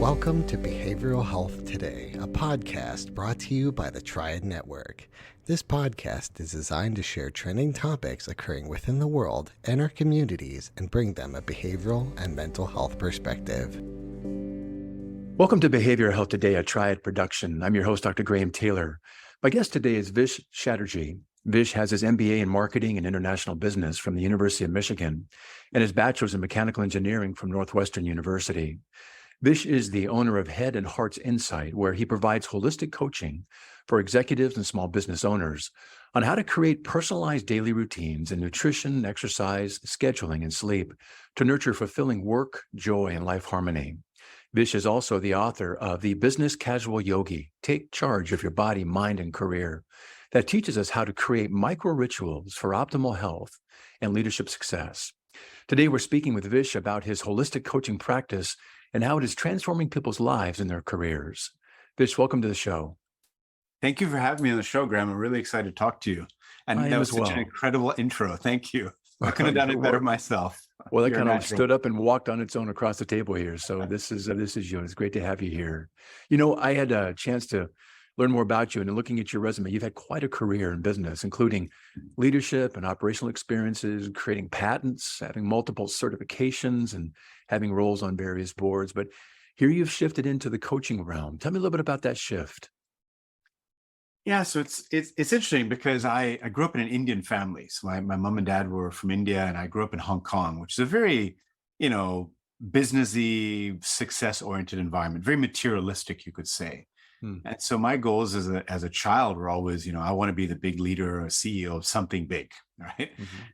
Welcome to Behavioral Health Today, a podcast brought to you by the Triad Network. This podcast is designed to share trending topics occurring within the world and our communities and bring them a behavioral and mental health perspective. Welcome to Behavioral Health Today, a Triad production. I'm your host, Dr. Graham Taylor. My guest today is Vish Chatterji. Vish has his MBA in Marketing and International Business from the University of Michigan and his Bachelor's in Mechanical Engineering from Northwestern University. Vish is the owner of Head and Heart's Insight, where he provides holistic coaching for executives and small business owners on how to create personalized daily routines in nutrition, exercise, scheduling, and sleep to nurture fulfilling work, joy, and life harmony. Vish is also the author of the Business Casual Yogi, Take Charge of Your Body, Mind, and Career, that teaches us how to create micro rituals for optimal health and leadership success. Today, we're speaking with Vish about his holistic coaching practice and how it is transforming people's lives and their careers. Vish, welcome to the show. Thank you for having me on the show, Graham. I'm really excited to talk to you. And that was such an incredible intro. Thank you. I couldn't have done it better myself. Well, that kind of stood up and walked on its own across the table here. So this is you. It's great to have you here. You know, I had a chance to learn more about you, and in looking at your resume, you've had quite a career in business, including leadership and operational experiences, creating patents, having multiple certifications, and having roles on various boards. But here you've shifted into the coaching realm. Tell me a little bit about that shift. Yeah, so it's interesting because I grew up in an Indian family. So my mom and dad were from India, and I grew up in Hong Kong, which is a very, businessy, success-oriented environment, very materialistic, you could say. And so my goals as a child were always, I want to be the big leader or CEO of something big, right?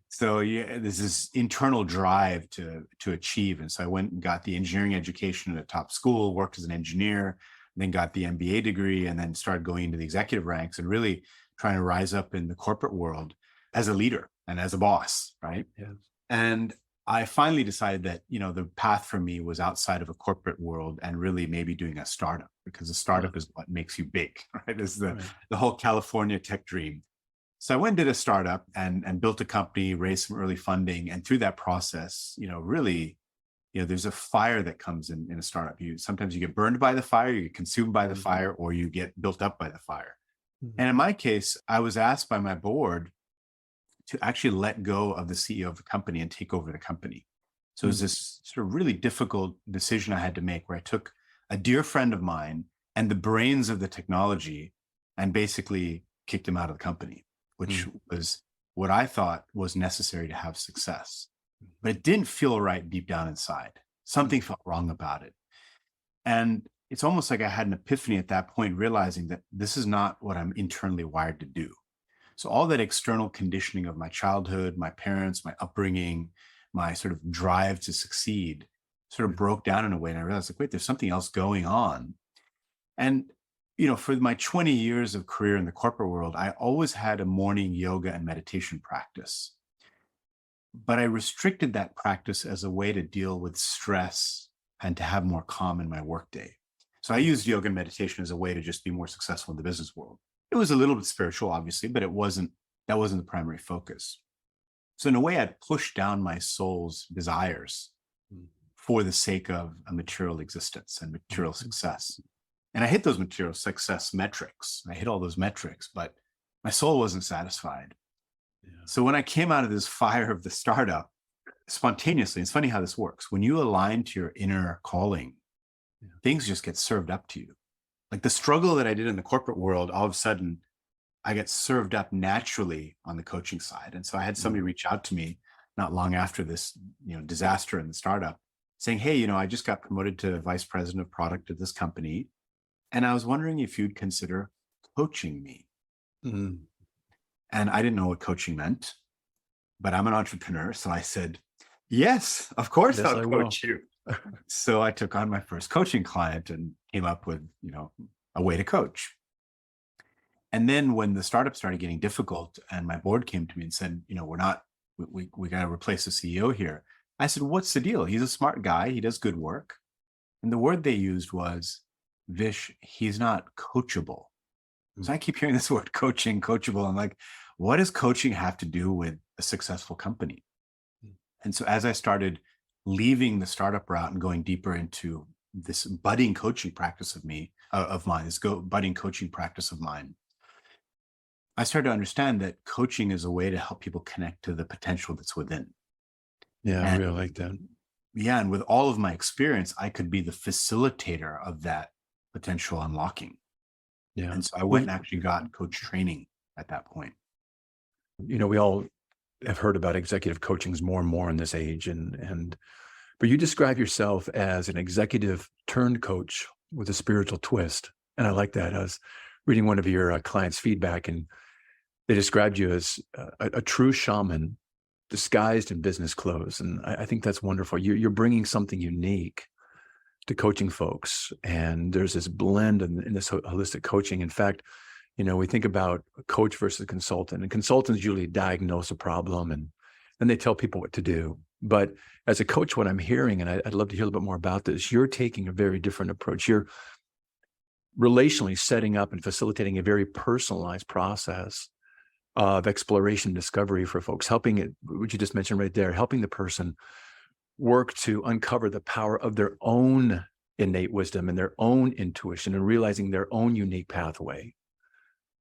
So there's this internal drive to achieve. And so I went and got the engineering education at a top school, worked as an engineer, then got the MBA degree, and then started going into the executive ranks and really trying to rise up in the corporate world as a leader and as a boss, right? Yeah. And I finally decided that, the path for me was outside of a corporate world and really maybe doing a startup, because a startup is what makes you big, right? It's the whole California tech dream. So I went and did a startup and built a company, raised some early funding. And through that process, really, there's a fire that comes in a startup. Sometimes you get burned by the fire, you get consumed by the fire, or you get built up by the fire. And in my case, I was asked by my board to actually let go of the CEO of the company and take over the company. So it was this sort of really difficult decision I had to make, where I took a dear friend of mine and the brains of the technology and basically kicked him out of the company, which was what I thought was necessary to have success. But it didn't feel right deep down inside. Something felt wrong about it. And it's almost like I had an epiphany at that point, realizing that this is not what I'm internally wired to do. So all that external conditioning of my childhood, my parents, my upbringing, my sort of drive to succeed sort of broke down in a way. And I realized, wait, there's something else going on. And, for my 20 years of career in the corporate world, I always had a morning yoga and meditation practice. But I restricted that practice as a way to deal with stress and to have more calm in my workday. So I used yoga and meditation as a way to just be more successful in the business world. It was a little bit spiritual, obviously, but that wasn't the primary focus. So in a way, I'd pushed down my soul's desires for the sake of a material existence and material success. And I hit those material success metrics. I hit all those metrics, but my soul wasn't satisfied. So when I came out of this fire of the startup, spontaneously, it's funny how this works. When you align to your inner calling, things just get served up to you. Like the struggle that I did in the corporate world, all of a sudden, I get served up naturally on the coaching side. And so I had somebody reach out to me not long after this, disaster in the startup, saying, hey, I just got promoted to vice president of product at this company. And I was wondering if you'd consider coaching me. And I didn't know what coaching meant, but I'm an entrepreneur. So I said, yes, of course I'll coach you. So I took on my first coaching client and came up with, a way to coach. And then when the startup started getting difficult and my board came to me and said, we got to replace the CEO here. I said, what's the deal? He's a smart guy. He does good work. And the word they used was, Vish, he's not coachable. So I keep hearing this word coaching, coachable. I'm like, what does coaching have to do with a successful company? And so as I started leaving the startup route and going deeper into this budding coaching practice of mine, budding coaching practice of mine, I started to understand that coaching is a way to help people connect to the potential that's within. Yeah, I And really like that. yeah, and with all of my experience, I could be the facilitator of that potential unlocking. Yeah. And so I went and actually got coach training at that point. We all have heard about executive coachings more and more in this age. But you describe yourself as an executive turned coach with a spiritual twist. And I like that. I was reading one of your clients' feedback, and they described you as a true shaman disguised in business clothes. And I think that's wonderful. You're bringing something unique to coaching folks. And there's this blend in this holistic coaching. In fact, we think about a coach versus a consultant, and consultants usually diagnose a problem and then they tell people what to do. But as a coach, what I'm hearing, and I'd love to hear a little bit more about this, you're taking a very different approach. You're relationally setting up and facilitating a very personalized process of exploration and discovery for folks, helping it, what you just mentioned right there, helping the person work to uncover the power of their own innate wisdom and their own intuition, and realizing their own unique pathway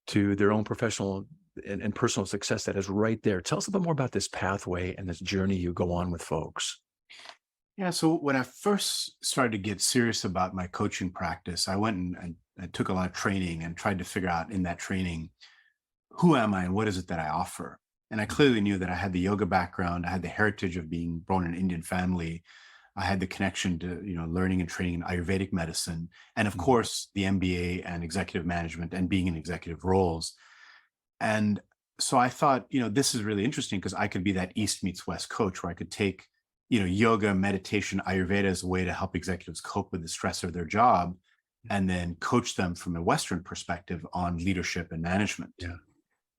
to their own professional and personal success that is right there. Tell us a bit more about this pathway and this journey you go on with folks. Yeah. So when I first started to get serious about my coaching practice, I went and I took a lot of training and tried to figure out in that training, who am I and what is it that I offer? And I clearly knew that I had the yoga background. I had the heritage of being born in an Indian family. I had the connection to, learning and training in Ayurvedic medicine. And of course, the MBA and executive management and being in executive roles. And so I thought, this is really interesting because I could be that East meets West coach where I could take, yoga, meditation, Ayurveda as a way to help executives cope with the stress of their job, and then coach them from a Western perspective on leadership and management. Yeah.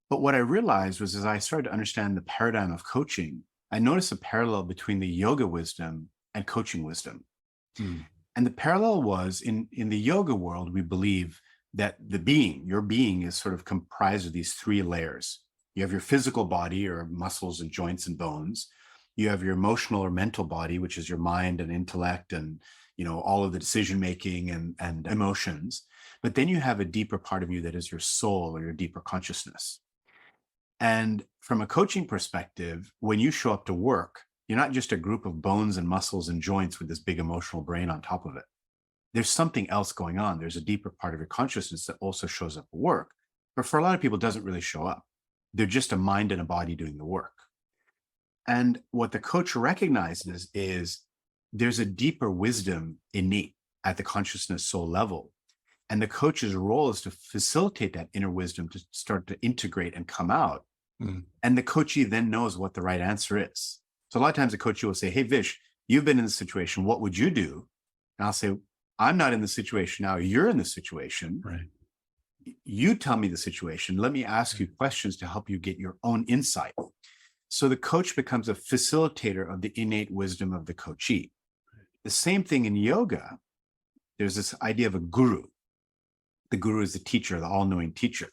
But what I realized was, as I started to understand the paradigm of coaching, I noticed a parallel between the yoga wisdom and coaching wisdom. And the parallel was in the yoga world, we believe that your being is sort of comprised of these three layers. You have your physical body, or muscles and joints and bones. You have your emotional or mental body, which is your mind and intellect and, all of the decision-making and emotions. But then you have a deeper part of you that is your soul, or your deeper consciousness. And from a coaching perspective, when you show up to work, you're not just a group of bones and muscles and joints with this big emotional brain on top of it. There's something else going on. There's a deeper part of your consciousness that also shows up at work. But for a lot of people, it doesn't really show up. They're just a mind and a body doing the work. And what the coach recognizes is there's a deeper wisdom innate at the consciousness soul level. And the coach's role is to facilitate that inner wisdom to start to integrate and come out. And the coachee then knows what the right answer is. So a lot of times the coachee will say, "Hey, Vish, you've been in this situation. What would you do?" And I'll say, "I'm not in the situation now. You're in the situation. Right. You tell me the situation. Let me ask you questions to help you get your own insight." So the coach becomes a facilitator of the innate wisdom of the coachee. The same thing in yoga. There's this idea of a guru. The guru is the teacher, the all-knowing teacher.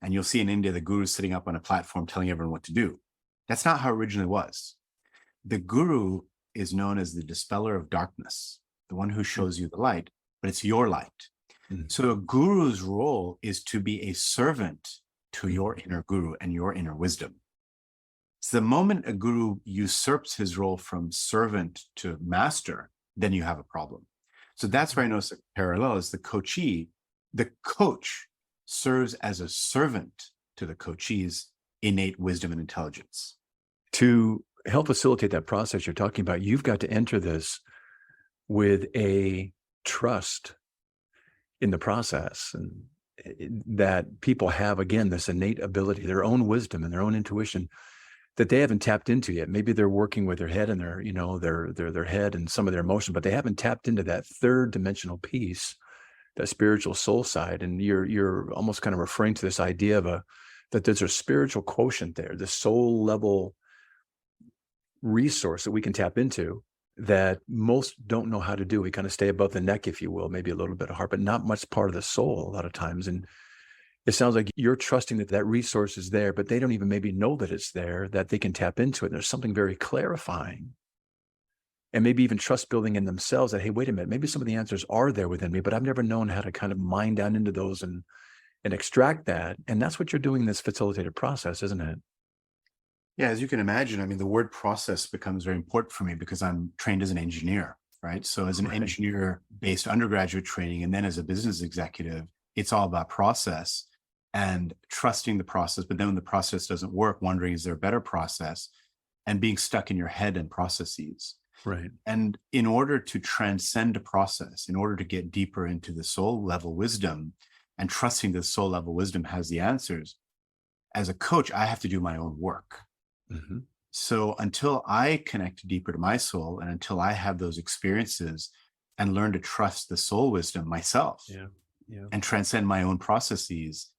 And you'll see in India, the guru is sitting up on a platform telling everyone what to do. That's not how it originally was. The guru is known as the dispeller of darkness, the one who shows you the light, but it's your light. So a guru's role is to be a servant to your inner guru and your inner wisdom. So the moment a guru usurps his role from servant to master, then you have a problem. So that's where I notice a parallel is the coachee. The coach serves as a servant to the coachee's innate wisdom and intelligence. To help facilitate that process you're talking about, you've got to enter this with a trust in the process, and that people have, again, this innate ability, their own wisdom and their own intuition that they haven't tapped into yet. Maybe they're working with their head and their head and some of their emotion, but they haven't tapped into that third dimensional piece, that spiritual soul side. And you're almost kind of referring to this idea of that there's a spiritual quotient there, the soul level resource that we can tap into that most don't know how to do. We kind of stay above the neck, if you will, maybe a little bit of heart, but not much part of the soul a lot of times. And it sounds like you're trusting that resource is there, but they don't even maybe know that it's there, that they can tap into it. And there's something very clarifying and maybe even trust building in themselves that, hey, wait a minute, maybe some of the answers are there within me, but I've never known how to kind of mine down into those and extract that. And that's what you're doing in this facilitated process, isn't it? Yeah, as you can imagine, I mean, the word process becomes very important for me because I'm trained as an engineer, right? So as an engineer-based undergraduate training, and then as a business executive, it's all about process and trusting the process. But then when the process doesn't work, wondering, is there a better process? And being stuck in your head and processes. Right. And in order to transcend a process, in order to get deeper into the soul level wisdom and trusting the soul level wisdom has the answers, as a coach, I have to do my own work. Mm-hmm. So until I connect deeper to my soul and until I have those experiences and learn to trust the soul wisdom myself and transcend my own processes,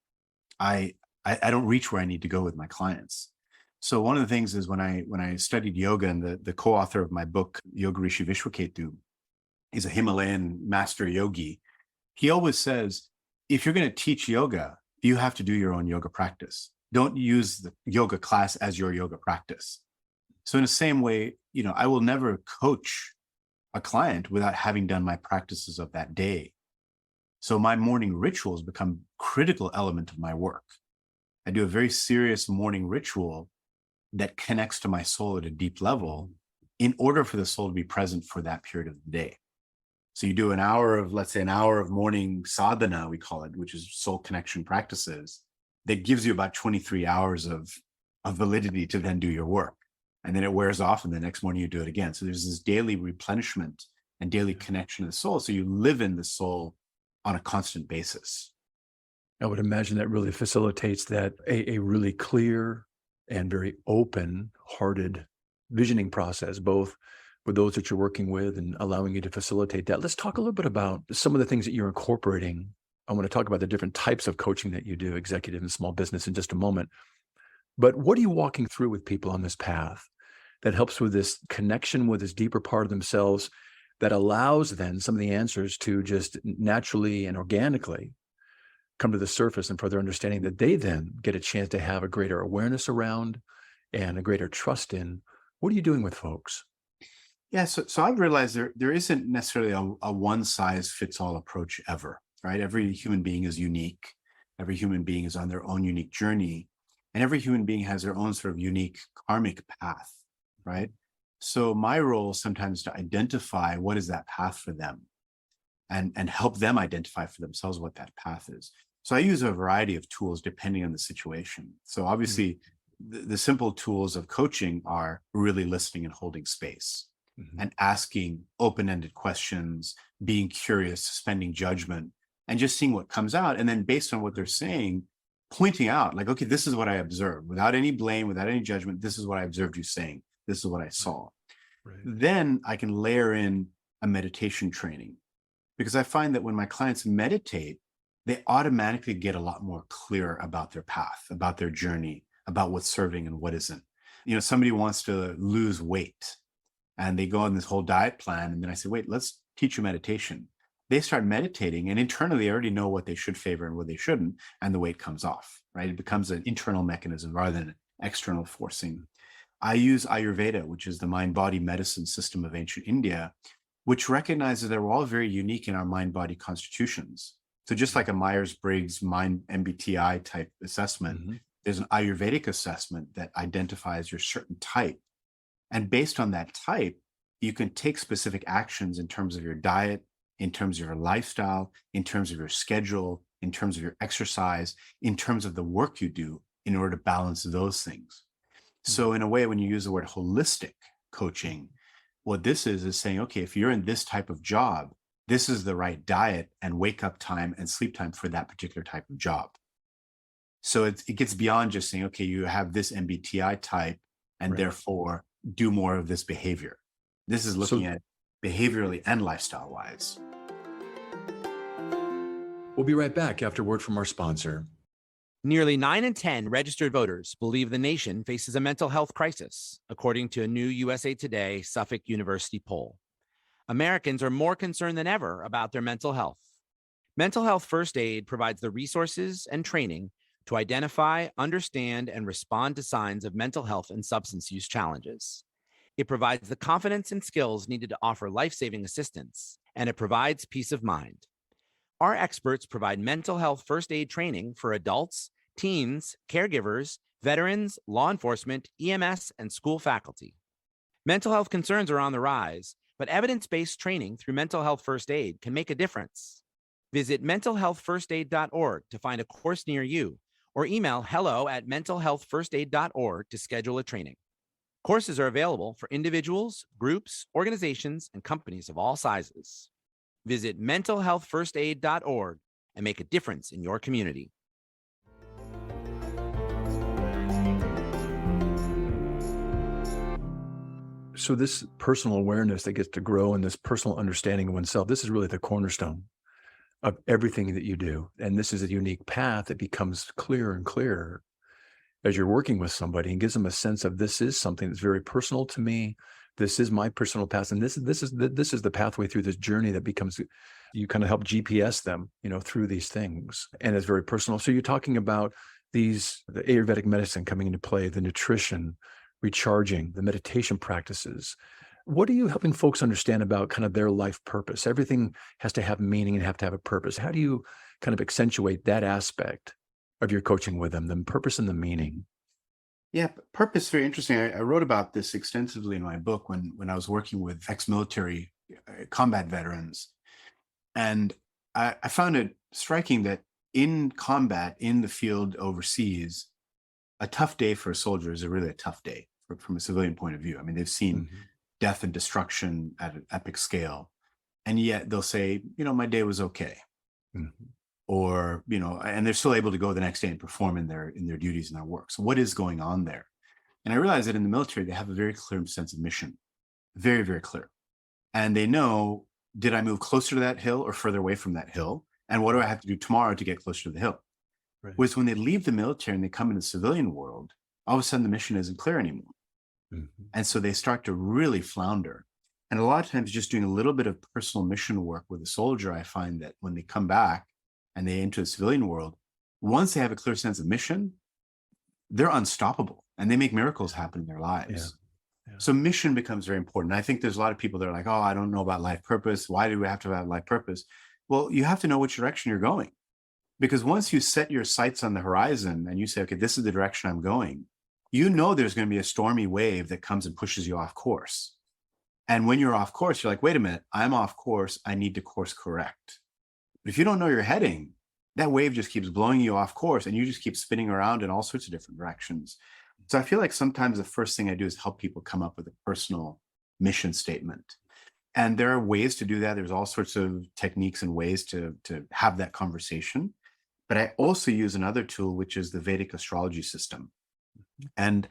I don't reach where I need to go with my clients. So one of the things is when I studied yoga, and the co-author of my book, Yoga Rishi Vishwaketu, is a Himalayan master yogi. He always says, if you're going to teach yoga, you have to do your own yoga practice. Don't use the yoga class as your yoga practice. So in the same way, I will never coach a client without having done my practices of that day. So my morning rituals become a critical element of my work. I do a very serious morning ritual that connects to my soul at a deep level in order for the soul to be present for that period of the day. So you do let's say an hour of morning sadhana, we call it, which is soul connection practices, that gives you about 23 hours of validity to then do your work. And then it wears off, and the next morning you do it again. So there's this daily replenishment and daily connection to the soul. So you live in the soul on a constant basis. I would imagine that really facilitates that a really clear and very open-hearted visioning process, both with those that you're working with and allowing you to facilitate that. Let's talk a little bit about some of the things that you're incorporating. I want to talk about the different types of coaching that you do, executive and small business, in just a moment. But what are you walking through with people on this path that helps with this connection with this deeper part of themselves that allows then some of the answers to just naturally and organically come to the surface and further understanding that they then get a chance to have a greater awareness around and a greater trust in? What are you doing with folks? Yeah, so I've realized there isn't necessarily a one size fits all approach ever, right? Every human being is unique. Every human being is on their own unique journey, and every human being has their own sort of unique karmic path, right? So my role is sometimes to identify what is that path for them and help them identify for themselves what that path is. So I use a variety of tools depending on the situation. So obviously the simple tools of coaching are really listening and holding space and asking open-ended questions, being curious, suspending judgment, and just seeing what comes out. And then based on what they're saying, pointing out like, okay, this is what I observed without any blame, without any judgment. This is what I observed you saying. This is what I saw. Right. Then I can layer in a meditation training, because I find that when my clients meditate, they automatically get a lot more clear about their path, about their journey, about what's serving and what isn't. Somebody wants to lose weight and they go on this whole diet plan. And then I say, wait, let's teach you meditation. They start meditating and internally they already know what they should favor and what they shouldn't. And the weight comes off, right? It becomes an internal mechanism rather than external forcing. I use Ayurveda, which is the mind-body medicine system of ancient India, which recognizes that we're all very unique in our mind-body constitutions. So just like a Myers-Briggs mind MBTI type assessment, there's an Ayurvedic assessment that identifies your certain type. And based on that type, you can take specific actions in terms of your diet, in terms of your lifestyle, in terms of your schedule, in terms of your exercise, in terms of the work you do in order to balance those things. So in a way, when you use the word holistic coaching, what this is saying, okay, if you're in this type of job, this is the right diet and wake up time and sleep time for that particular type of job. So it gets beyond just saying, okay, you have this MBTI type and therefore do more of this behavior. This is looking at behaviorally and lifestyle wise. We'll be right back after word from our sponsor. Nearly 9 in 10 registered voters believe the nation faces a mental health crisis, according to a new USA Today Suffolk University poll. Americans are more concerned than ever about their mental health. Mental health first aid provides the resources and training to identify, understand, and respond to signs of mental health and substance use challenges. It provides the confidence and skills needed to offer life-saving assistance, and it provides peace of mind. Our experts provide mental health first aid training for adults, teens, caregivers, veterans, law enforcement, EMS, and school faculty. Mental health concerns are on the rise, but evidence-based training through mental health first aid can make a difference. Visit mentalhealthfirstaid.org to find a course near you, or email hello@mentalhealthfirstaid.org to schedule a training. Courses are available for individuals, groups, organizations, and companies of all sizes. Visit mentalhealthfirstaid.org and make a difference in your community. So this personal awareness that gets to grow and this personal understanding of oneself, this is really the cornerstone of everything that you do. And this is a unique path that becomes clearer and clearer as you're working with somebody, and gives them a sense of, this is something that's very personal to me. This is my personal path. And this is the pathway through this journey that becomes, you kind of help GPS them, through these things. And it's very personal. So you're talking about the Ayurvedic medicine coming into play, the nutrition, recharging, the meditation practices. What are you helping folks understand about kind of their life purpose? Everything has to have meaning and have to have a purpose. How do you kind of accentuate that aspect of your coaching with them, the purpose and the meaning? Yeah, purpose is very interesting. I wrote about this extensively in my book when I was working with ex-military combat veterans. And I found it striking that in combat, in the field overseas, a tough day for a soldier is really a tough day from a civilian point of view. I mean, they've seen death and destruction at an epic scale, and yet they'll say, my day was okay. Or, and they're still able to go the next day and perform in their duties and their work. So what is going on there? And I realized that in the military, they have a very clear sense of mission, very, very clear. And they know, did I move closer to that hill or further away from that hill? And what do I have to do tomorrow to get closer to the hill? Right. Whereas when they leave the military and they come into the civilian world, all of a sudden the mission isn't clear anymore. And so they start to really flounder. And a lot of times just doing a little bit of personal mission work with a soldier, I find that when they come back and they enter the civilian world, once they have a clear sense of mission, they're unstoppable and they make miracles happen in their lives. Yeah. So mission becomes very important. I think there's a lot of people that are like, oh, I don't know about life purpose. Why do we have to have life purpose? Well, you have to know which direction you're going. Because once you set your sights on the horizon and you say, okay, this is the direction I'm going, there's going to be a stormy wave that comes and pushes you off course. And when you're off course, you're like, wait a minute, I'm off course. I need to course correct. But if you don't know you're heading, that wave just keeps blowing you off course and you just keep spinning around in all sorts of different directions. So I feel like sometimes the first thing I do is help people come up with a personal mission statement. And there are ways to do that. There's all sorts of techniques and ways to have that conversation. But I also use another tool, which is the Vedic astrology system. And,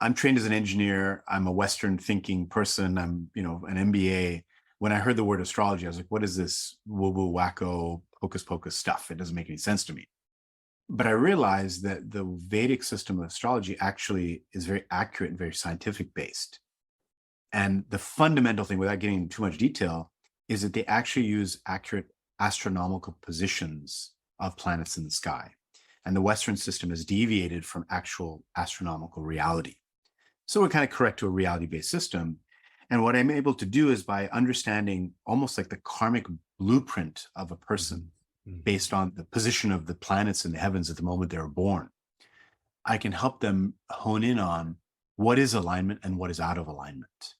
I'm trained as an engineer. I'm a Western thinking person. I'm, an MBA. When I heard the word astrology, I was like, what is this woo-woo, wacko, hocus pocus stuff? It doesn't make any sense to me. But I realized that the Vedic system of astrology actually is very accurate and very scientific based. And the fundamental thing, without getting into too much detail, is that they actually use accurate astronomical positions of planets in the sky. And the Western system has deviated from actual astronomical reality. So we're kind of correct to a reality-based system. And what I'm able to do is, by understanding almost like the karmic blueprint of a person based on the position of the planets in the heavens at the moment they were born, I can help them hone in on what is alignment and what is out of alignment,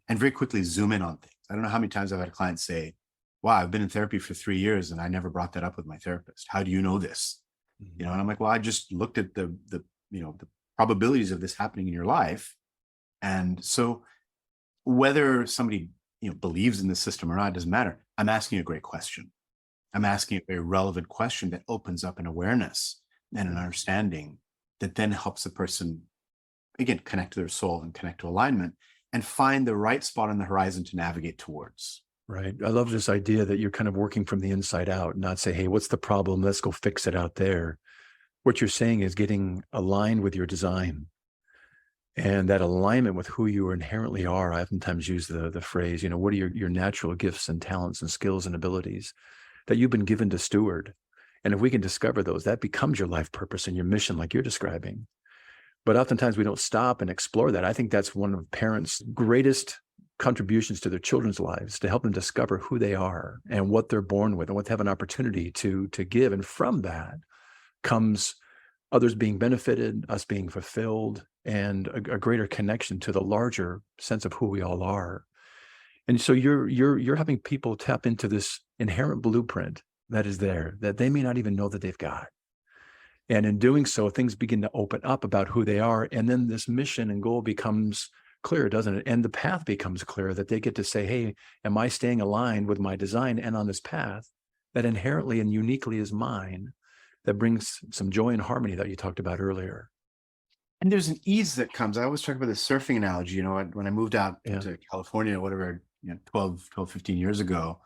and very quickly zoom in on things. I don't know how many times I've had clients say, wow, I've been in therapy for 3 years and I never brought that up with my therapist. How do you know this? And I'm like, well, I just looked at the probabilities of this happening in your life. And so whether somebody, believes in the system or not, doesn't matter. I'm asking a great question. I'm asking a very relevant question that opens up an awareness and an understanding that then helps the person, again, connect to their soul and connect to alignment and find the right spot on the horizon to navigate towards. Right. I love this idea that you're kind of working from the inside out, not say, hey, what's the problem? Let's go fix it out there. What you're saying is getting aligned with your design, and that alignment with who you inherently are. I oftentimes use the phrase, what are your natural gifts and talents and skills and abilities that you've been given to steward? And if we can discover those, that becomes your life purpose and your mission, like you're describing. But oftentimes we don't stop and explore that. I think that's one of parents' greatest contributions to their children's lives, to help them discover who they are and what they're born with and what they have an opportunity to give. And from that comes others being benefited, us being fulfilled, and a greater connection to the larger sense of who we all are. And so you're having people tap into this inherent blueprint that is there that they may not even know that they've got. And in doing so, things begin to open up about who they are. And then this mission and goal becomes clear, doesn't it? And the path becomes clear, that they get to say, hey, am I staying aligned with my design and on this path that inherently and uniquely is mine, that brings some joy and harmony that you talked about earlier? And there's an ease that comes. I always talk about the surfing analogy. When I moved out to California, whatever, 12, 15 years ago,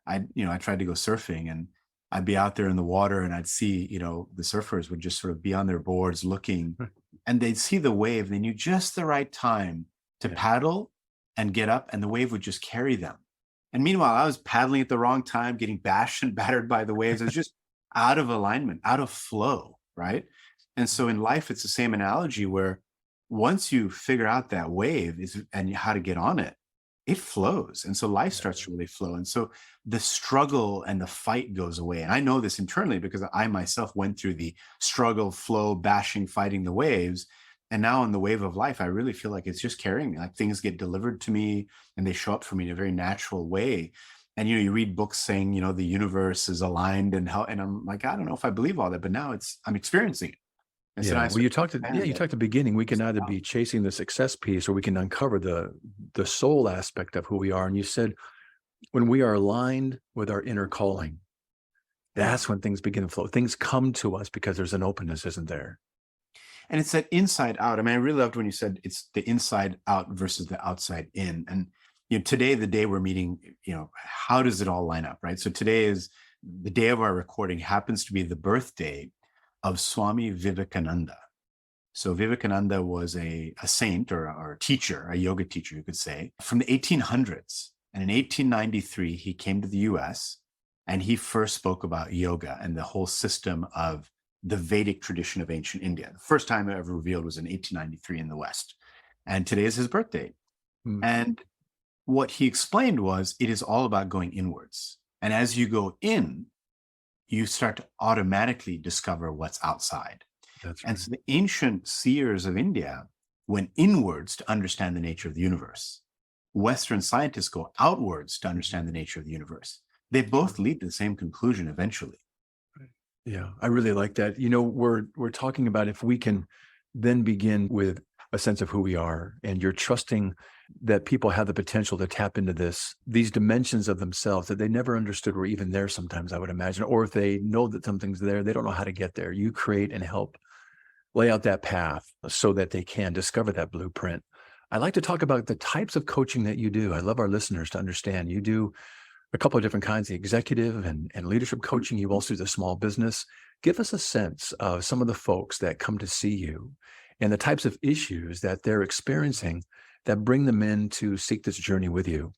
I tried to go surfing, and I'd be out there in the water and I'd see, the surfers would just sort of be on their boards looking, and they'd see the wave. They knew just the right time to paddle and get up, and the wave would just carry them. And meanwhile, I was paddling at the wrong time, getting bashed and battered by the waves. I was just out of alignment, out of flow, right? And so in life, it's the same analogy, where once you figure out that wave and how to get on it, it flows. And so life starts to really flow. And so the struggle and the fight goes away. And I know this internally because I myself went through the struggle, flow, bashing, fighting the waves. And now in the wave of life, I really feel like it's just carrying me. Like things get delivered to me and they show up for me in a very natural way. And, you read books saying, the universe is aligned and I'm like, I don't know if I believe all that, but now I'm experiencing it. Well, you talked at the beginning, we can either be chasing the success piece, or we can uncover the soul aspect of who we are. And you said, when we are aligned with our inner calling, that's when things begin to flow. Things come to us because there's an openness, isn't there? And it's that inside out. I mean, I really loved when you said it's the inside out versus the outside in. And today, the day we're meeting, how does it all line up, right? So today is the day of our recording, happens to be the birthday of Swami Vivekananda. So Vivekananda was a saint or a teacher, a yoga teacher, you could say, from the 1800s. And in 1893, he came to the US and he first spoke about yoga and the whole system of the Vedic tradition of ancient India. The first time it ever revealed was in 1893 in the West. And today is his birthday. And what he explained was, it is all about going inwards. And as you go in, you start to automatically discover what's outside. That's right. And so the ancient seers of India went inwards to understand the nature of the universe. Western scientists go outwards to understand the nature of the universe. They both lead to the same conclusion eventually. Yeah, I really like that. We're talking about if we can then begin with a sense of who we are, and you're trusting that people have the potential to tap into these dimensions of themselves that they never understood were even there sometimes, I would imagine. Or if they know that something's there, they don't know how to get there. You create and help lay out that path so that they can discover that blueprint. I like to talk about the types of coaching that you do. I love our listeners to understand you do a couple of different kinds, the executive and leadership coaching. You also do the small business. Give us a sense of some of the folks that come to see you and the types of issues that they're experiencing that bring them in to seek this journey with you.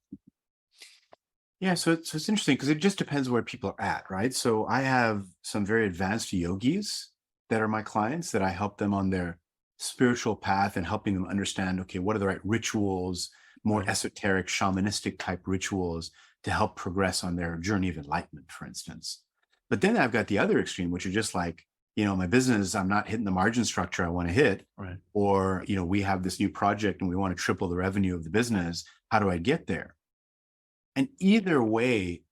Yeah, so it's interesting because it just depends where people are at, right? So I have some very advanced yogis that are my clients, that I help them on their spiritual path and helping them understand, okay, what are the right rituals, more esoteric, shamanistic type rituals to help progress on their journey of enlightenment, for instance. But then I've got the other extreme, which are just like, my business, I'm not hitting the margin structure I want to hit, right? Or, we have this new project and we want to triple the revenue of the business. How do I get there? And either way,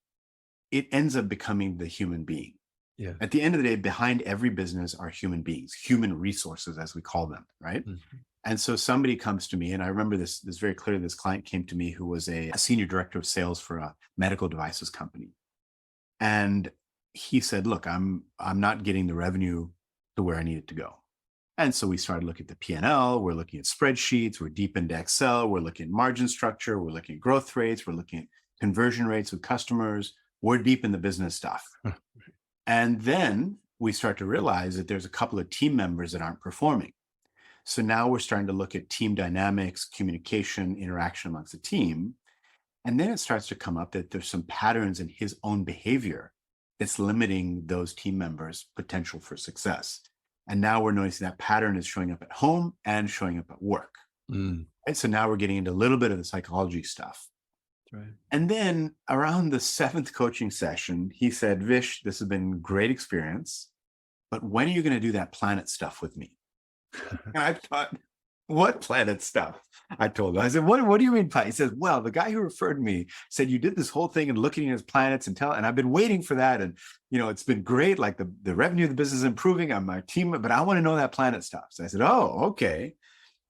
it ends up becoming the human being. Yeah. At the end of the day, behind every business are human beings, human resources, as we call them, right? Mm-hmm. And so somebody comes to me, and I remember this very clearly. This client came to me who was a senior director of sales for a medical devices company. And he said, look, I'm not getting the revenue to where I need it to go. And so we started looking at the P&L. We're looking at spreadsheets. We're deep into Excel. We're looking at margin structure. We're looking at growth rates. We're looking at conversion rates with customers. We're deep in the business stuff. And then we start to realize that there's a couple of team members that aren't performing. So now we're starting to look at team dynamics, communication, interaction amongst the team. And then it starts to come up that there's some patterns in his own behavior that's limiting those team members' potential for success. And now we're noticing that pattern is showing up at home and showing up at work. Mm. Right? So now we're getting into a little bit of the psychology stuff. Right. And then around the 7th coaching session, he said, Vish, this has been a great experience, but when are you going to do that planet stuff with me? And I thought, what planet stuff? I told him, I said, what do you mean planet? He says, well, the guy who referred me said you did this whole thing and looking at his planets and I've been waiting for that. And, it's been great. Like the revenue of the business is improving on my team, but I want to know that planet stuff. So I said, oh, okay.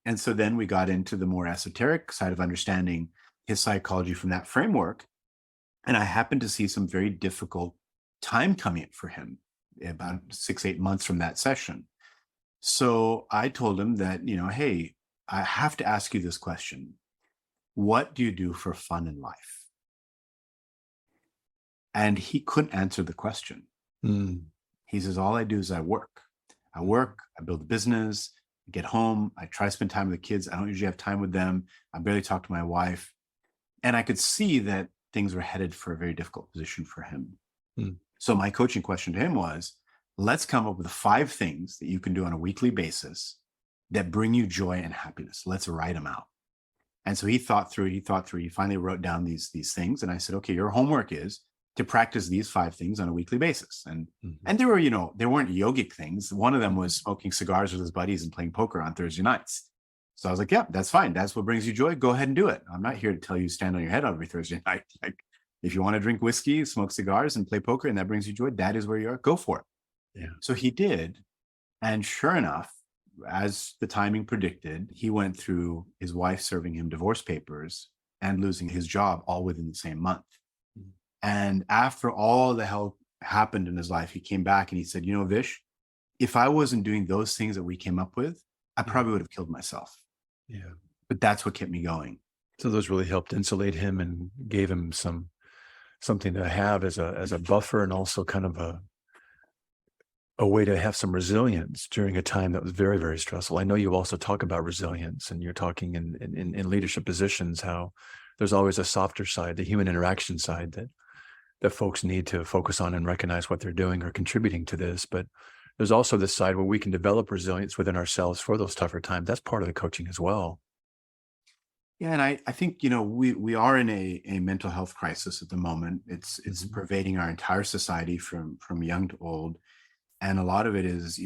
And so then we got into the more esoteric side of understanding his psychology from that framework. And I happened to see some very difficult time coming for him about 6-8 months from that session. So I told him that, hey, I have to ask you this question. What do you do for fun in life? And he couldn't answer the question. Mm. He says, all I do is I work. I build a business, I get home, I try to spend time with the kids. I don't usually have time with them. I barely talk to my wife. And I could see that things were headed for a very difficult position for him. Mm. So my coaching question to him was, let's come up with 5 things that you can do on a weekly basis that bring you joy and happiness. Let's write them out. And so he thought through it. He finally wrote down these things. And I said, okay, your homework is to practice these 5 things on a weekly basis. And and there were, they weren't yogic things. One of them was smoking cigars with his buddies and playing poker on Thursday nights. So I was like, yeah, that's fine. That's what brings you joy. Go ahead and do it. I'm not here to tell you stand on your head every Thursday night. Like, if you want to drink whiskey, smoke cigars, and play poker, and that brings you joy, that is where you are. Go for it. Yeah. So he did. And sure enough, as the timing predicted, he went through his wife serving him divorce papers and losing his job all within the same month. Mm-hmm. And after all the hell happened in his life, he came back and he said, Vish, if I wasn't doing those things that we came up with, I probably would have killed myself. Yeah. But that's what kept me going. So those really helped insulate him and gave him something to have as a buffer, and also kind of a way to have some resilience during a time that was very, very stressful. I know you also talk about resilience, and you're talking in leadership positions, how there's always a softer side, the human interaction side that folks need to focus on and recognize what they're doing or contributing to this. But there's also this side where we can develop resilience within ourselves for those tougher times. That's part of the coaching as well. Yeah, and I think, we are in a mental health crisis at the moment. It's pervading our entire society from young to old. And a lot of it is,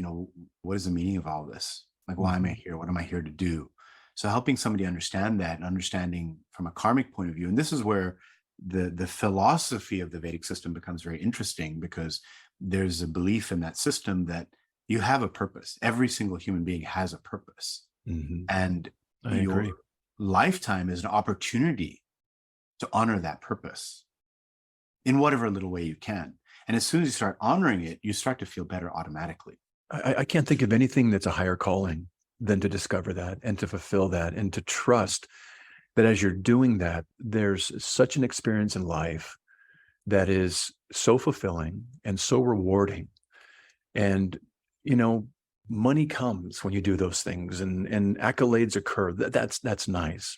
what is the meaning of all this? Like, why am I here? What am I here to do? So helping somebody understand that, and understanding from a karmic point of view. And this is where the philosophy of the Vedic system becomes very interesting, because there's a belief in that system that you have a purpose. Every single human being has a purpose. Mm-hmm. And I agree. Lifetime is an opportunity to honor that purpose in whatever little way you can. And as soon as you start honoring it, you start to feel better automatically. I can't think of anything that's a higher calling than to discover that and to fulfill that, and to trust that as you're doing that, there's such an experience in life that is so fulfilling and so rewarding. And, money comes when you do those things, and accolades occur. That's nice.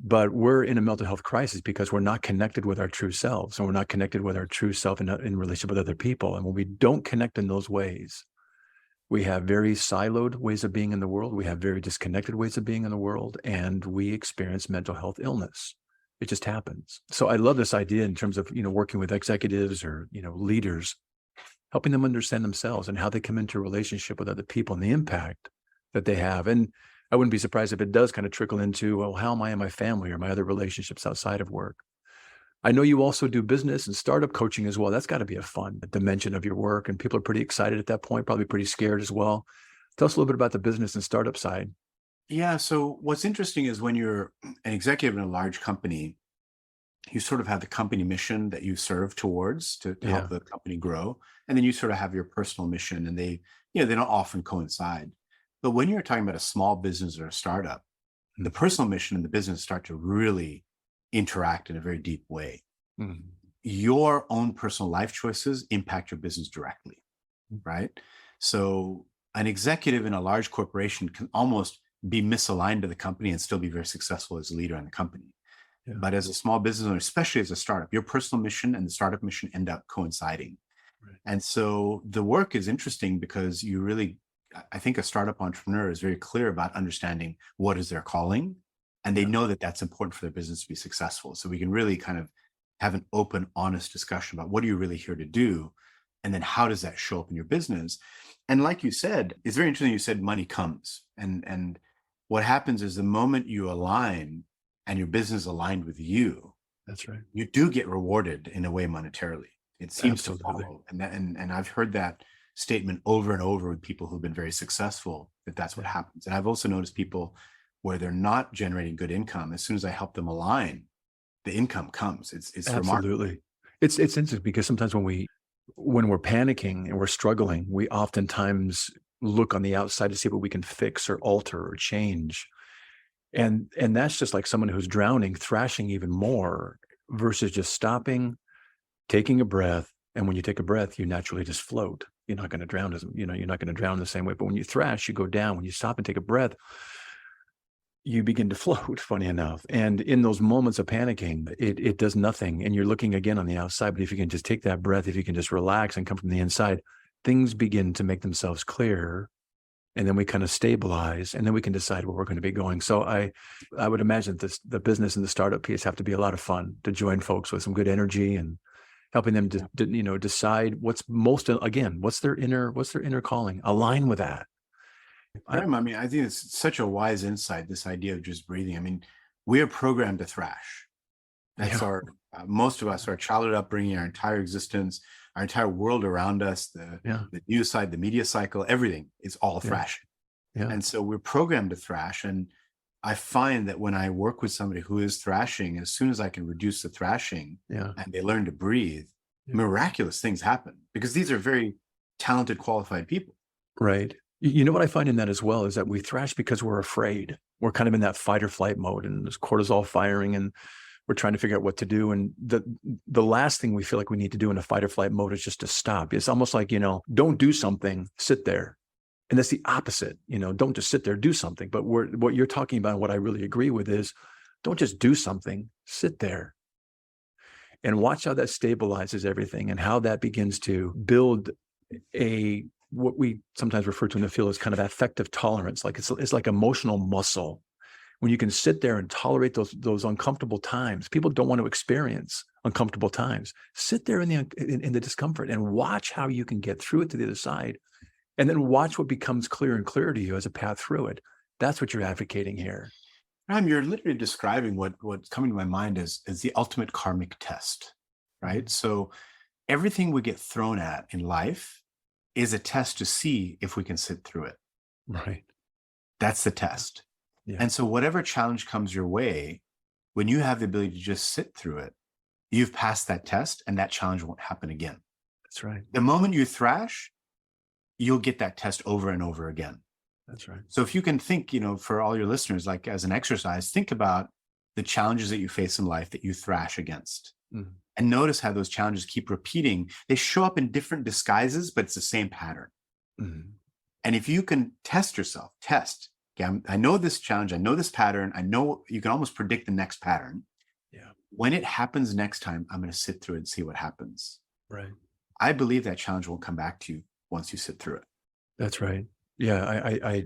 But we're in a mental health crisis because we're not connected with our true selves, and we're not connected with our true self in relationship with other people. And when we don't connect in those ways, we have very siloed ways of being in the world. We have very disconnected ways of being in the world, and we experience mental health illness. It just happens. So I love this idea in terms of, working with executives or, leaders, helping them understand themselves and how they come into a relationship with other people and the impact that they have. And I wouldn't be surprised if it does kind of trickle into, well, how am I in my family or my other relationships outside of work? I know you also do business and startup coaching as well. That's got to be a fun dimension of your work. And people are pretty excited at that point, probably pretty scared as well. Tell us a little bit about the business and startup side. Yeah. So what's interesting is when you're an executive in a large company, you sort of have the company mission that you serve towards to help the company grow. And then you sort of have your personal mission, and they don't often coincide. But when you're talking about a small business or a startup, the personal mission and the business start to really interact in a very deep way. Mm-hmm. Your own personal life choices impact your business directly, right? So an executive in a large corporation can almost be misaligned to the company and still be very successful as a leader in the company. Yeah. But as a small business owner, especially as a startup, your personal mission and the startup mission end up coinciding. Right. And so the work is interesting because you really I think a startup entrepreneur is very clear about understanding what is their calling, and they know that that's important for their business to be successful. So we can really kind of have an open, honest discussion about what are you really here to do, and then how does that show up in your business. And like you said, it's very interesting. You said money comes, and what happens is the moment you align and your business aligned with you, That's right. you do get rewarded in a way monetarily. It seems Absolutely. to follow, and I've heard that statement over and over with people who've been very successful, that that's what happens. And I've also noticed people where they're not generating good income, as soon as I help them align, the income comes. It's remarkable. Absolutely. It's interesting because sometimes when we're panicking and we're struggling, we oftentimes look on the outside to see what we can fix or alter or change. And that's just like someone who's drowning, thrashing even more versus just stopping, taking a breath. And when you take a breath, you naturally just float. You're not going to drown you're not going to drown the same way. But when you thrash, you go down. When you stop and take a breath, you begin to float, funny enough. And in those moments of panicking, it does nothing. And you're looking again on the outside. But if you can just take that breath, if you can just relax and come from the inside, things begin to make themselves clear. And then we kind of stabilize, and then we can decide where we're going to be going. So I would imagine the business and the startup piece have to be a lot of fun to join folks with some good energy and helping them to decide what's their inner calling, align with that. I mean, I think it's such a wise insight, this idea of just breathing. I mean, we are programmed to thrash. That's our, most of us, our childhood upbringing, our entire existence, our entire world around us, the news side, the media cycle, everything is all thrashing. Yeah. And so we're programmed to thrash. And I find that when I work with somebody who is thrashing, as soon as I can reduce the thrashing and they learn to breathe, miraculous things happen, because these are very talented, qualified people. Right. You know what I find in that as well is that we thrash because we're afraid. We're kind of in that fight or flight mode, and there's cortisol firing, and we're trying to figure out what to do. And the last thing we feel like we need to do in a fight or flight mode is just to stop. It's almost like, don't do something, sit there. And that's the opposite. Don't just sit there, do something. But what you're talking about, what I really agree with is, don't just do something, sit there and watch how that stabilizes everything and how that begins to build what we sometimes refer to in the field as kind of affective tolerance. Like it's like emotional muscle. When you can sit there and tolerate those uncomfortable times, people don't want to experience uncomfortable times. Sit there in the discomfort and watch how you can get through it to the other side, and then watch what becomes clearer and clearer to you as a path through it. That's what you're advocating here. You're literally describing what's coming to my mind is the ultimate karmic test, right? So everything we get thrown at in life is a test to see if we can sit through it. Right. That's the test. Yeah. And so whatever challenge comes your way, when you have the ability to just sit through it, you've passed that test, and that challenge won't happen again. That's right. The moment you thrash, you'll get that test over and over again. That's right. So if you can think, for all your listeners, like as an exercise, think about the challenges that you face in life that you thrash against. Mm-hmm. And notice how those challenges keep repeating. They show up in different disguises, but it's the same pattern. Mm-hmm. And if you can test yourself, okay, I know this challenge, I know this pattern, I know you can almost predict the next pattern. Yeah. When it happens next time, I'm going to sit through it and see what happens. Right. I believe that challenge won't come back to you once you sit through it. That's right. Yeah,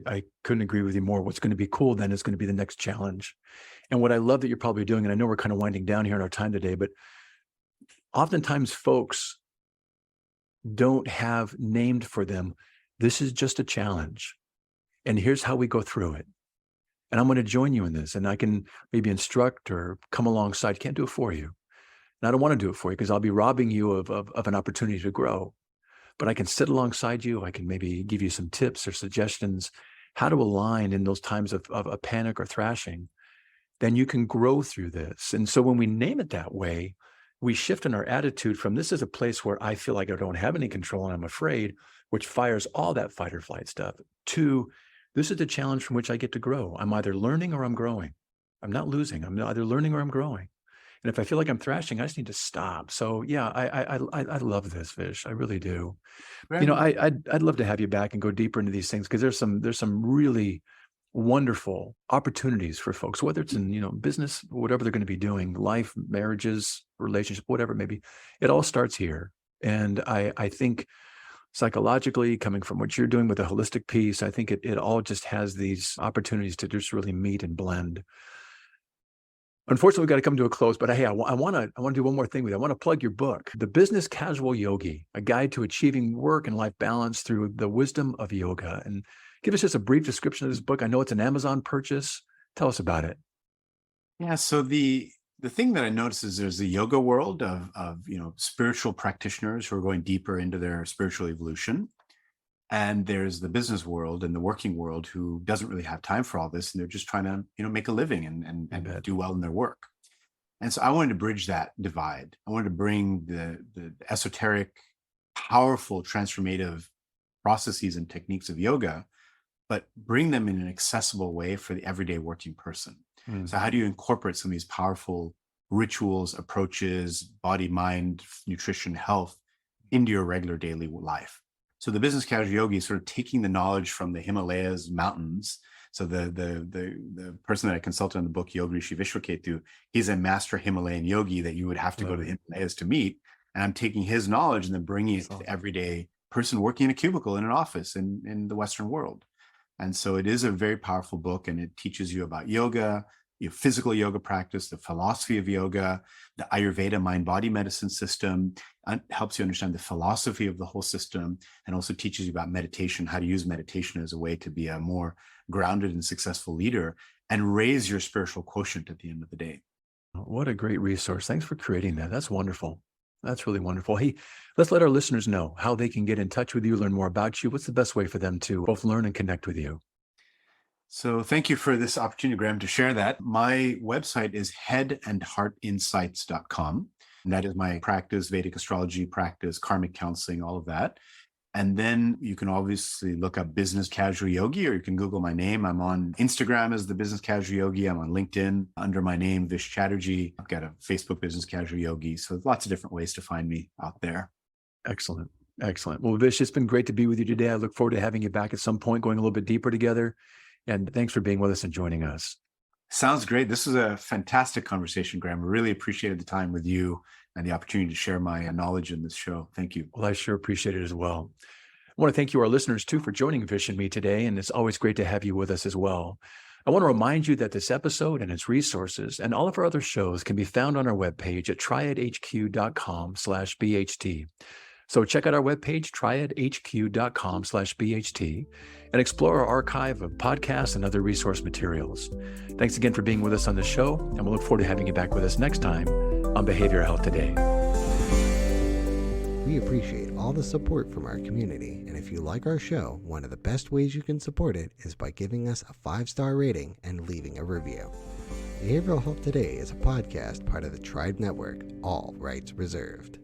I couldn't agree with you more. What's going to be cool then is going to be the next challenge. And what I love that you're probably doing, and I know we're kind of winding down here in our time today, but oftentimes folks don't have named for them, this is just a challenge, and here's how we go through it. And I'm going to join you in this, and I can maybe instruct or come alongside. Can't do it for you. And I don't want to do it for you because I'll be robbing you of an opportunity to grow. But I can sit alongside you. I can maybe give you some tips or suggestions how to align in those times of a panic or thrashing. Then you can grow through this. And so when we name it that way, we shift in our attitude from this is a place where I feel like I don't have any control and I'm afraid, which fires all that fight or flight stuff, to this is the challenge from which I get to grow. I'm either learning or I'm growing. I'm not losing. I'm either learning or I'm growing. And if I feel like I'm thrashing, I just need to stop. So yeah, I love this, Vish. I really do. Right. I'd love to have you back and go deeper into these things because there's some really wonderful opportunities for folks, whether it's in business, whatever they're going to be doing, life, marriages, relationship, whatever it may be. It all starts here. And I think psychologically, coming from what you're doing with the holistic piece, I think it all just has these opportunities to just really meet and blend. Unfortunately, we've got to come to a close, but hey, I want to do one more thing with you. I want to plug your book, The Business Casual Yogi, a guide to achieving work and life balance through the wisdom of yoga. And give us just a brief description of this book. I know it's an Amazon purchase. Tell us about it. Yeah. So the thing that I noticed is there's the yoga world of spiritual practitioners who are going deeper into their spiritual evolution. And there's the business world and the working world who doesn't really have time for all this. And they're just trying to, make a living and do well in their work. And so I wanted to bridge that divide. I wanted to bring the esoteric, powerful, transformative processes and techniques of yoga, but bring them in an accessible way for the everyday working person. So how do you incorporate some of these powerful rituals, approaches, body, mind, nutrition, health into your regular daily life? So the Business Casual Yogi is sort of taking the knowledge from the Himalayas mountains. So the person that I consulted on the book, Yogi Rishi Vishwaketu, he's a master Himalayan yogi that you would have to go to the Himalayas to meet. And I'm taking his knowledge and then bringing it to the everyday person working in a cubicle in an office in the Western world. And so it is a very powerful book, and it teaches you about yoga, your physical yoga practice, the philosophy of yoga, the Ayurveda mind-body medicine system, and helps you understand the philosophy of the whole system, and also teaches you about meditation, how to use meditation as a way to be a more grounded and successful leader and raise your spiritual quotient at the end of the day. What a great resource. Thanks for creating that. That's wonderful. That's really wonderful. Hey, let's let our listeners know how they can get in touch with you, learn more about you. What's the best way for them to both learn and connect with you? So thank you for this opportunity, Graham, to share that. My website is headandheartinsights.com. And that is my practice, Vedic astrology practice, karmic counseling, all of that. And then you can obviously look up Business Casual Yogi, or you can Google my name. I'm on Instagram as the Business Casual Yogi. I'm on LinkedIn under my name, Vish Chatterji. I've got a Facebook Business Casual Yogi. So lots of different ways to find me out there. Excellent. Excellent. Well, Vish, it's been great to be with you today. I look forward to having you back at some point, going a little bit deeper together. And thanks for being with us and joining us. Sounds great. This was a fantastic conversation, Graham. I really appreciated the time with you and the opportunity to share my knowledge in this show. Thank you. Well, I sure appreciate it as well. I want to thank you, our listeners, too, for joining Vish and me today. And it's always great to have you with us as well. I want to remind you that this episode and its resources and all of our other shows can be found on our webpage at triadhq.com/BHT. So check out our webpage, triadhq.com/BHT, and explore our archive of podcasts and other resource materials. Thanks again for being with us on the show, and we'll look forward to having you back with us next time on Behavioral Health Today. We appreciate all the support from our community, and if you like our show, one of the best ways you can support it is by giving us a 5-star rating and leaving a review. Behavioral Health Today is a podcast part of the Tribe Network, all rights reserved.